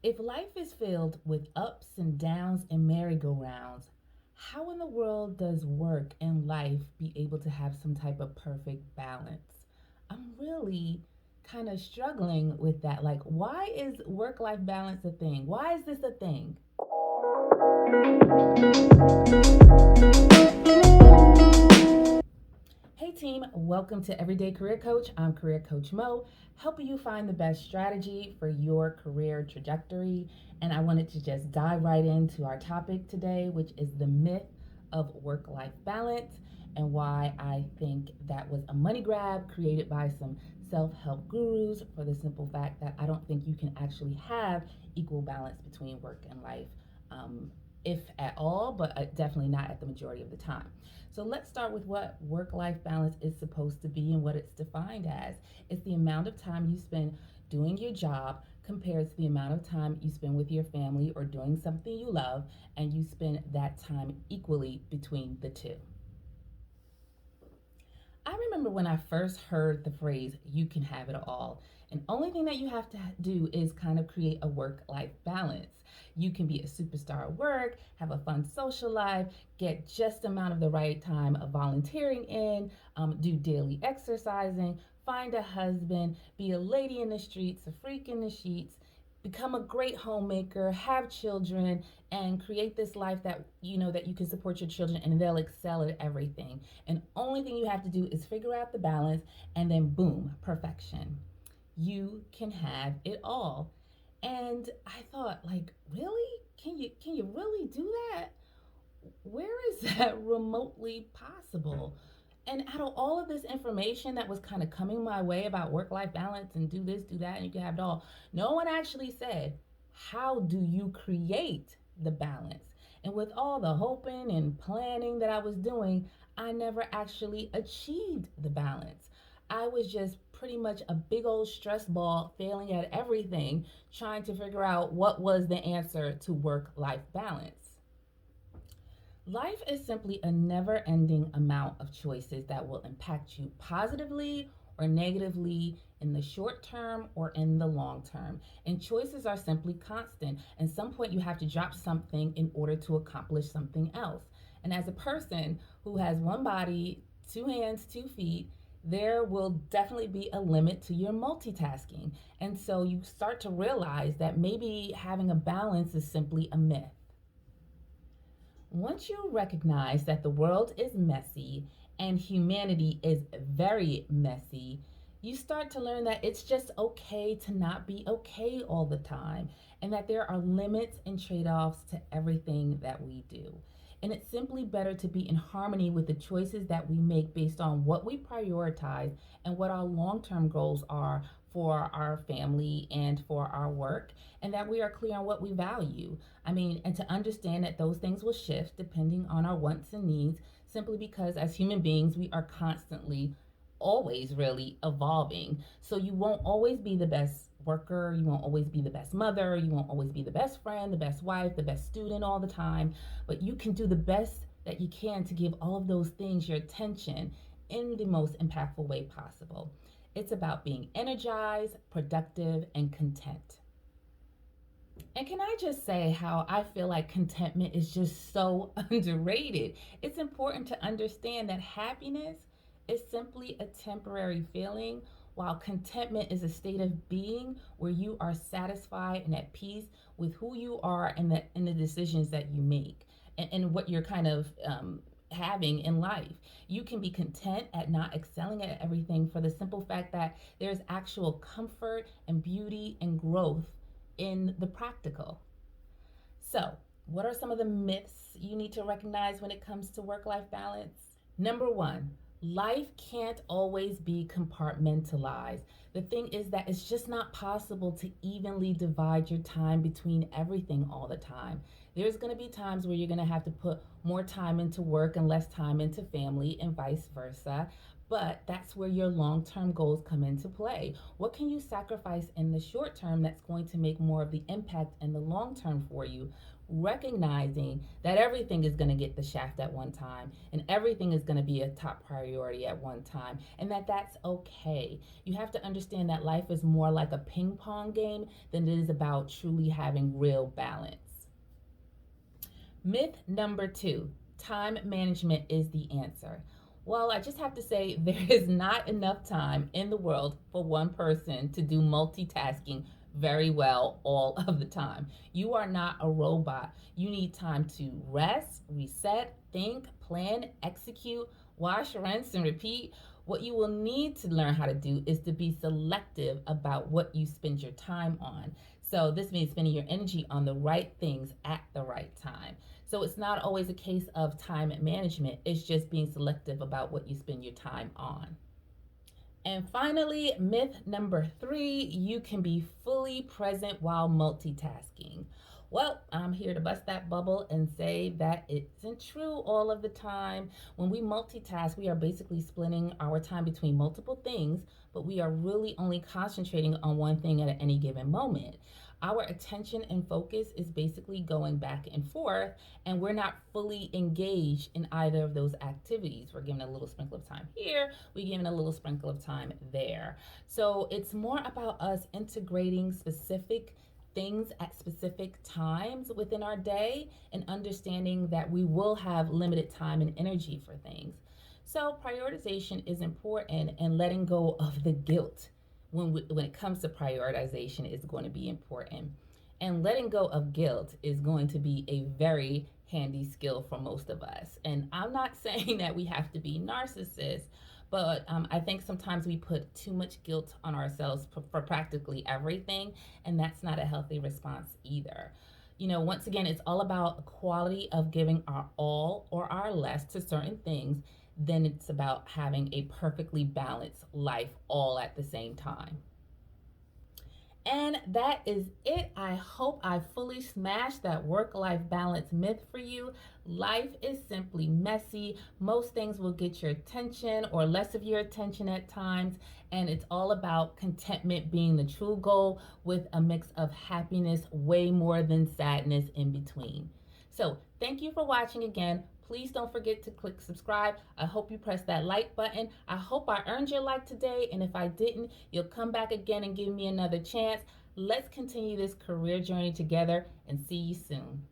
If life is filled with ups and downs and merry-go-rounds, how in the world does work and life be able to have some type of perfect balance? I'm really kind of struggling with that. Like, why is work life balance a thing? Why is this a thing? Hey team, welcome to Everyday Career Coach. I'm Career Coach Mo, helping you find the best strategy for your career trajectory. And I wanted to just dive right into our topic today, which is the myth of work life balance and why I think that was a money grab created by some self help gurus for the simple fact that I don't think you can actually have equal balance between work and life. Um, if at all, but definitely not at the majority of the time. So let's start with what work life balance is supposed to be and what it's defined as. It's the amount of time you spend doing your job compared to the amount of time you spend with your family or doing something you love, and you spend that time equally between the two. I remember when I first heard the phrase, you can have it all. And only thing that you have to do is kind of create a work life balance. You can be a superstar at work, have a fun social life, get just the amount of the right time of volunteering in, do daily exercising, find a husband, be a lady in the streets, a freak in the sheets, become a great homemaker, have children, and create this life that that you can support your children and they'll excel at everything. And only thing you have to do is figure out the balance, and then boom, perfection. You can have it all. And I thought, like, really? Can you really do that? Where is that remotely possible? And out of all of this information that was kind of coming my way about work life balance and do this, do that, and you can have it all, no one actually said, how do you create the balance? And with all the hoping and planning that I was doing, I never actually achieved the balance. I was just pretty much a big old stress ball, failing at everything, trying to figure out what was the answer to work life balance. Life is simply a never ending amount of choices that will impact you positively or negatively in the short term or in the long term. And choices are simply constant. At some point, you have to drop something in order to accomplish something else. And as a person who has one body, two hands, 2 feet, there will definitely be a limit to your multitasking. And so you start to realize that maybe having a balance is simply a myth. Once you recognize that the world is messy and humanity is very messy, you start to learn that it's just okay to not be okay all the time, and that there are limits and trade offs to everything that we do. And it's simply better to be in harmony with the choices that we make based on what we prioritize and what our long term goals are for our family and for our work, and that we are clear on what we value. I mean, and to understand that those things will shift depending on our wants and needs, simply because as human beings, we are constantly, always really evolving. So you won't always be the best worker, you won't always be the best mother, you won't always be the best friend, the best wife, the best student all the time, but you can do the best that you can to give all of those things your attention in the most impactful way possible. It's about being energized, productive, and content. And can I just say how I feel like contentment is just so underrated? It's important to understand that happiness is simply a temporary feeling, while contentment is a state of being where you are satisfied and at peace with who you are and the decisions that you make, and what you're kind of having in life. You can be content at not excelling at everything for the simple fact that there's actual comfort and beauty and growth in the practical. So, what are some of the myths you need to recognize when it comes to work life balance? Number one, life can't always be compartmentalized. The thing is that it's just not possible to evenly divide your time between everything all the time. There's going to be times where you're going to have to put more time into work and less time into family, and vice versa. But that's where your long term goals come into play. What can you sacrifice in the short term that's going to make more of the impact in the long term for you? Recognizing that everything is going to get the shaft at one time and everything is going to be a top priority at one time, and that's okay. You have to understand that life is more like a ping pong game than it is about truly having real balance. Myth number two, time management is the answer. Well, I just have to say, there is not enough time in the world for one person to do multitasking very well all of the time. You are not a robot. You need time to rest, reset, think, plan, execute, wash, rinse, and repeat. What you will need to learn how to do is to be selective about what you spend your time on. So, this means spending your energy on the right things at the right time. So it's not always a case of time management, it's just being selective about what you spend your time on. And finally, myth number three, you can be fully present while multitasking. Well, I'm here to bust that bubble and say that it isn't true all of the time. When we multitask, we are basically splitting our time between multiple things, but we are really only concentrating on one thing at any given moment. Our attention and focus is basically going back and forth, and we're not fully engaged in either of those activities. We're given a little sprinkle of time here, we're given a little sprinkle of time there. So it's more about us integrating specific things at specific times within our day and understanding that we will have limited time and energy for things. So prioritization is important, and letting go of the guilt when it comes to prioritization is going to be important. And letting go of guilt is going to be a very handy skill for most of us. And I'm not saying that we have to be narcissists, but I think sometimes we put too much guilt on ourselves for practically everything, and that's not a healthy response either. Once again, it's all about the quality of giving our all or our less to certain things. Then it's about having a perfectly balanced life all at the same time. And that is it. I hope I fully smashed that work life balance myth for you. Life is simply messy. Most things will get your attention or less of your attention at times. And it's all about contentment being the true goal, with a mix of happiness, way more than sadness in between. So, thank you for watching again. Please don't forget to click subscribe. I hope you press that like button. I hope I earned your like today, and if I didn't, you'll come back again and give me another chance. Let's continue this career journey together, and see you soon.